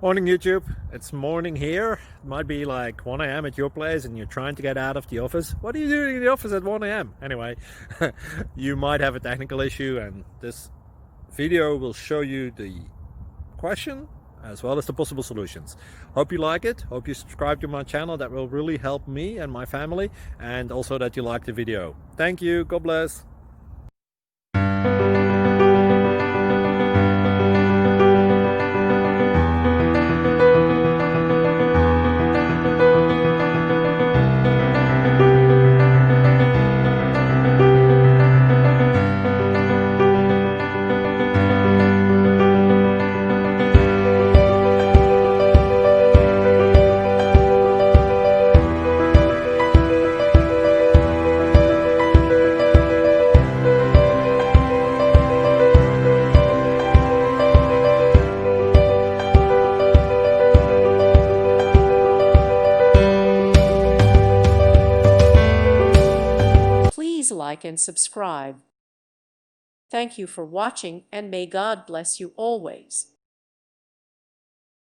Morning YouTube, it's morning here. It might be like 1 a.m. at your place and you're trying to get out of the office. What are you doing in the office at 1 a.m.? Anyway, you might have a technical issue and this video will show you the question as well as the possible solutions. Hope you like it, hope you subscribe to my channel. That will really help me and my family, and also that you like the video. Thank you, God bless. Please like and subscribe. Thank you for watching, and may God bless you always.